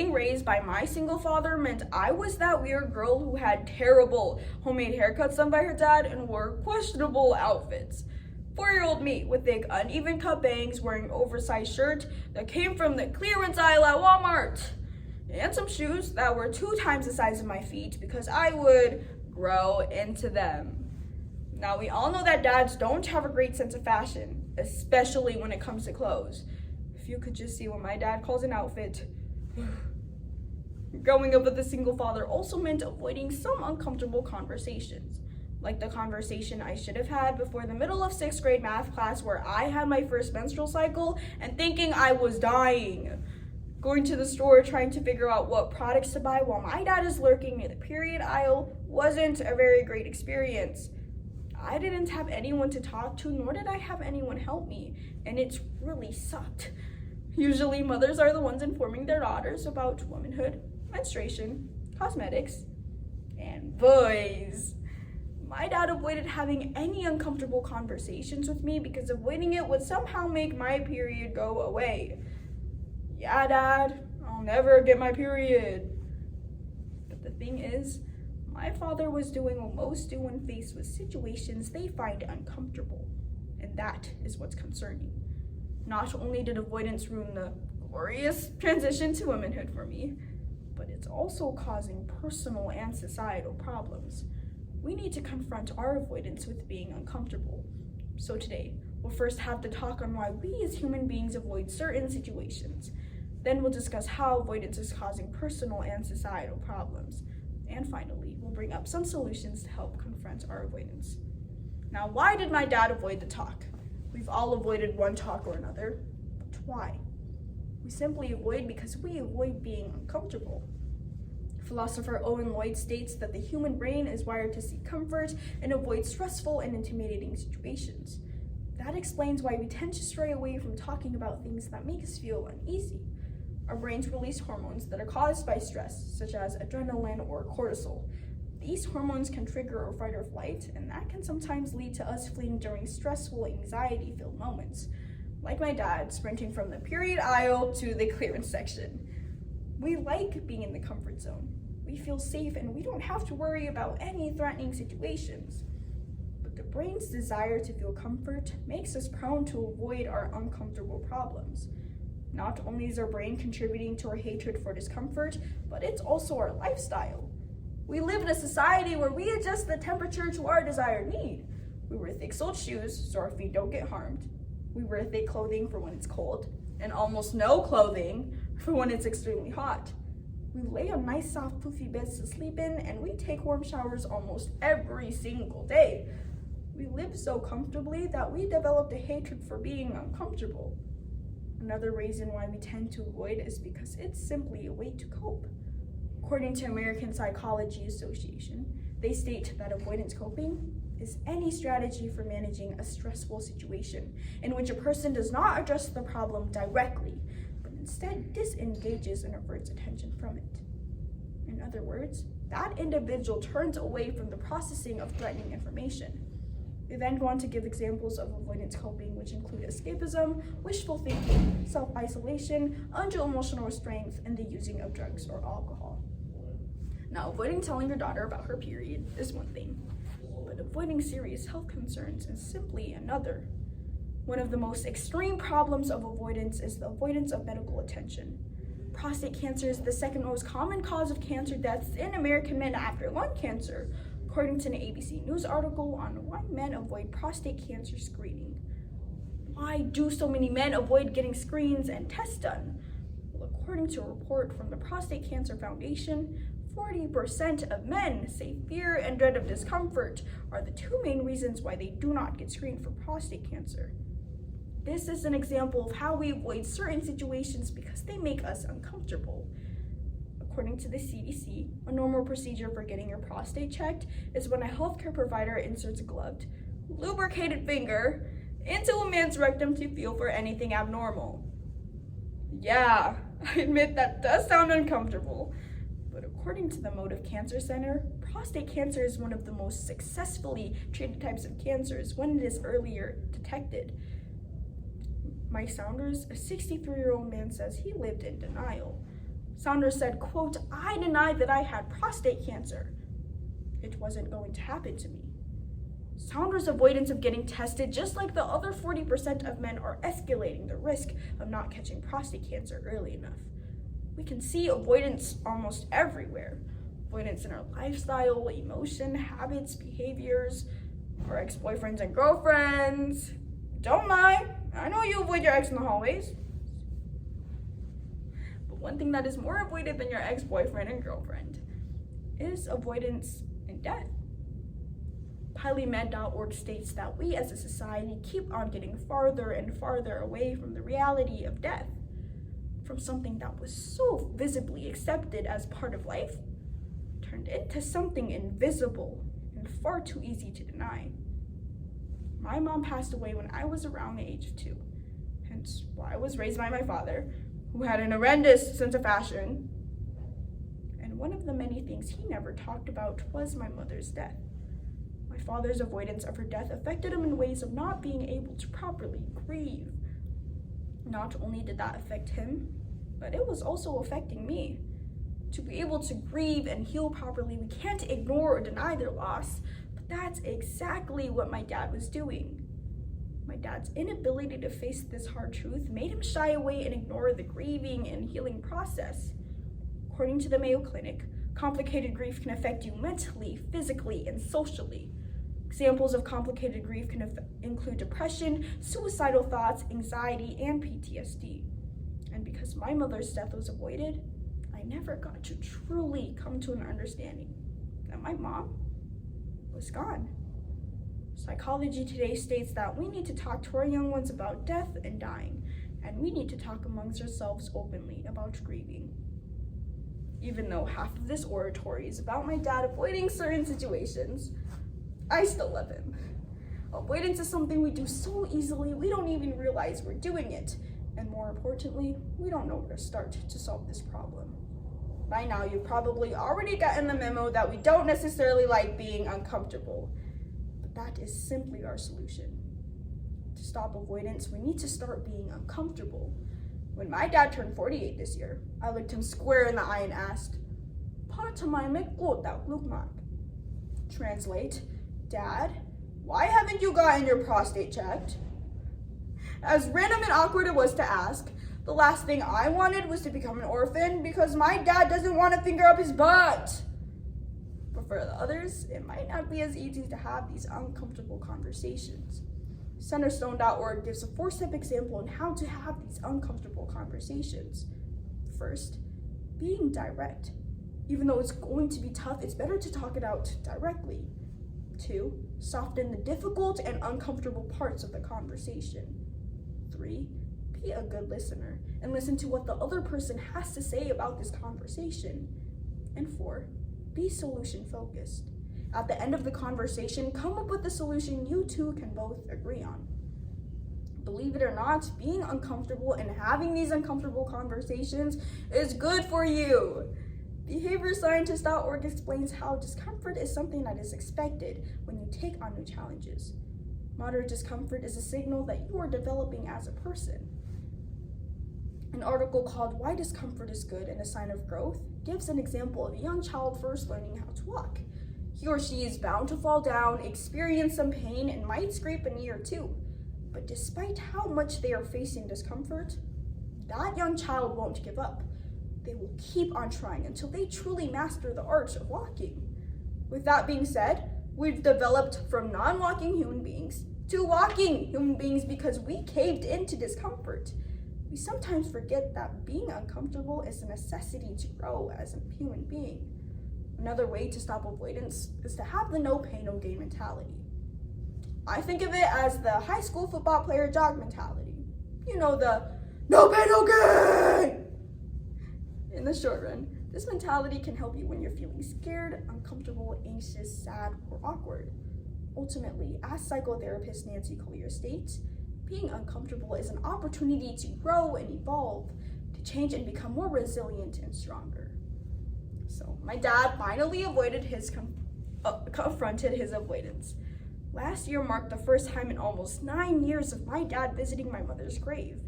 Being raised by my single father meant I was that weird girl who had terrible homemade haircuts done by her dad and wore questionable outfits. 4-year-old me with thick, uneven cut bangs, wearing an oversized shirt that came from the clearance aisle at Walmart, and some shoes that were 2 times the size of my feet because I would grow into them. Now, we all know that dads don't have a great sense of fashion, especially when it comes to clothes. If you could just see what my dad calls an outfit. Growing up with a single father also meant avoiding some uncomfortable conversations, like the conversation I should have had before the middle of 6th grade math class where I had my first menstrual cycle and thinking I was dying. Going to the store trying to figure out what products to buy while my dad is lurking near the period aisle wasn't a very great experience. I didn't have anyone to talk to, nor did I have anyone help me, and it really sucked. Usually, mothers are the ones informing their daughters about womanhood, menstruation, cosmetics, and boys. My dad avoided having any uncomfortable conversations with me because avoiding it would somehow make my period go away. Yeah, Dad, I'll never get my period. But the thing is, my father was doing what most do when faced with situations they find uncomfortable, and that is what's concerning. Not only did avoidance ruin the glorious transition to womanhood for me, but it's also causing personal and societal problems. We need to confront our avoidance with being uncomfortable. So today, we'll first have the talk on why we as human beings avoid certain situations. Then we'll discuss how avoidance is causing personal and societal problems. And finally, we'll bring up some solutions to help confront our avoidance. Now, why did my dad avoid the talk? We've all avoided one talk or another, but why? We simply avoid because we avoid being uncomfortable. Philosopher Owen Lloyd states that the human brain is wired to seek comfort and avoid stressful and intimidating situations. That explains why we tend to stray away from talking about things that make us feel uneasy. Our brains release hormones that are caused by stress, such as adrenaline or cortisol. These hormones can trigger a fight or flight, and that can sometimes lead to us fleeing during stressful, anxiety-filled moments, like my dad sprinting from the period aisle to the clearance section. We like being in the comfort zone. We feel safe and we don't have to worry about any threatening situations. But the brain's desire to feel comfort makes us prone to avoid our uncomfortable problems. Not only is our brain contributing to our hatred for discomfort, but it's also our lifestyle. We live in a society where we adjust the temperature to our desired need. We wear thick-soled shoes so our feet don't get harmed. We wear thick clothing for when it's cold, and almost no clothing for when it's extremely hot. We lay on nice, soft, poofy beds to sleep in, and we take warm showers almost every single day. We live so comfortably that we developed a hatred for being uncomfortable. Another reason why we tend to avoid is because it's simply a way to cope. According to American Psychology Association, they state that avoidance coping is any strategy for managing a stressful situation in which a person does not address the problem directly, but instead disengages and averts attention from it. In other words, that individual turns away from the processing of threatening information. They then go on to give examples of avoidance coping, which include escapism, wishful thinking, self-isolation, undue emotional restraint, and the using of drugs or alcohol. Now, avoiding telling your daughter about her period is one thing, but avoiding serious health concerns is simply another. One of the most extreme problems of avoidance is the avoidance of medical attention. Prostate cancer is the second most common cause of cancer deaths in American men after lung cancer, according to an ABC News article on why men avoid prostate cancer screening. Why do so many men avoid getting screens and tests done? Well, according to a report from the Prostate Cancer Foundation, 40% of men say fear and dread of discomfort are the 2 main reasons why they do not get screened for prostate cancer. This is an example of how we avoid certain situations because they make us uncomfortable. According to the CDC, a normal procedure for getting your prostate checked is when a healthcare provider inserts a gloved, lubricated finger into a man's rectum to feel for anything abnormal. Yeah, I admit that does sound uncomfortable, but according to the Motive Cancer Center, prostate cancer is one of the most successfully treated types of cancers when it is earlier detected. Mike Saunders, a 63-year-old man, says he lived in denial. Saunders said, quote, "I denied that I had prostate cancer. It wasn't going to happen to me." Saunders' avoidance of getting tested, just like the other 40% of men, are escalating the risk of not catching prostate cancer early enough. We can see avoidance almost everywhere. Avoidance in our lifestyle, emotion, habits, behaviors, our ex-boyfriends and girlfriends. Don't lie, I know you avoid your ex in the hallways. But one thing that is more avoided than your ex-boyfriend and girlfriend is avoidance in death. PileMed.org states that we as a society keep on getting farther and farther away from the reality of death, from something that was so visibly accepted as part of life, turned into something invisible and far too easy to deny. My mom passed away when I was around the age of 2, hence why I was raised by my father, who had an horrendous sense of fashion. And one of the many things he never talked about was my mother's death. My father's avoidance of her death affected him in ways of not being able to properly grieve. Not only did that affect him, but it was also affecting me. To be able to grieve and heal properly, we can't ignore or deny their loss, but that's exactly what my dad was doing. My dad's inability to face this hard truth made him shy away and ignore the grieving and healing process. According to the Mayo Clinic, complicated grief can affect you mentally, physically, and socially. Examples of complicated grief can include depression, suicidal thoughts, anxiety, and PTSD. And because my mother's death was avoided, I never got to truly come to an understanding that my mom was gone. Psychology Today states that we need to talk to our young ones about death and dying, and we need to talk amongst ourselves openly about grieving. Even though half of this oratory is about my dad avoiding certain situations, I still love him. Avoidance is something we do so easily, we don't even realize we're doing it. And more importantly, we don't know where to start to solve this problem. By now, you've probably already gotten the memo that we don't necessarily like being uncomfortable, but that is simply our solution. To stop avoidance, we need to start being uncomfortable. When my dad turned 48 this year, I looked him square in the eye and asked, "Pa tamai me ko ta gluk mak?" Translate, "Dad, why haven't you gotten your prostate checked?" As random and awkward it was to ask, the last thing I wanted was to become an orphan because my dad doesn't want to finger up his butt. But for the others, it might not be as easy to have these uncomfortable conversations. Centerstone.org gives a 4-step example on how to have these uncomfortable conversations. First, being direct. Even though it's going to be tough, it's better to talk it out directly. 2, soften the difficult and uncomfortable parts of the conversation. 3, be a good listener and listen to what the other person has to say about this conversation. And 4, be solution focused. At the end of the conversation, come up with a solution you two can both agree on. Believe it or not, being uncomfortable and having these uncomfortable conversations is good for you. BehaviorScientist.org explains how discomfort is something that is expected when you take on new challenges. Moderate discomfort is a signal that you are developing as a person. An article called "Why Discomfort is Good and a Sign of Growth" gives an example of a young child first learning how to walk. He or she is bound to fall down, experience some pain, and might scrape a knee or two. But despite how much they are facing discomfort, that young child won't give up. They will keep on trying until they truly master the art of walking. With that being said, we've developed from non-walking human beings to walking human beings because we caved into discomfort. We sometimes forget that being uncomfortable is a necessity to grow as a human being. Another way to stop avoidance is to have the no pain, no gain mentality. I think of it as the high school football player jog mentality. You know, the no pain, no gain! In the short run, this mentality can help you when you're feeling scared, uncomfortable, anxious, sad, or awkward. Ultimately, as psychotherapist Nancy Collier states, being uncomfortable is an opportunity to grow and evolve, to change and become more resilient and stronger. So my dad finally confronted his avoidance. Last year marked the first time in almost 9 years of my dad visiting my mother's grave.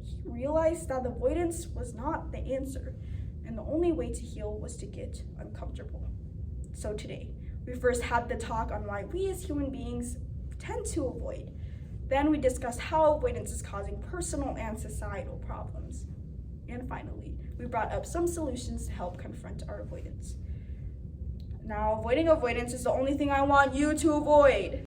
He realized that avoidance was not the answer. and the only way to heal was to get uncomfortable. So today, we first had the talk on why we as human beings tend to avoid. Then we discussed how avoidance is causing personal and societal problems. And finally, we brought up some solutions to help confront our avoidance. Now, avoiding avoidance is the only thing I want you to avoid.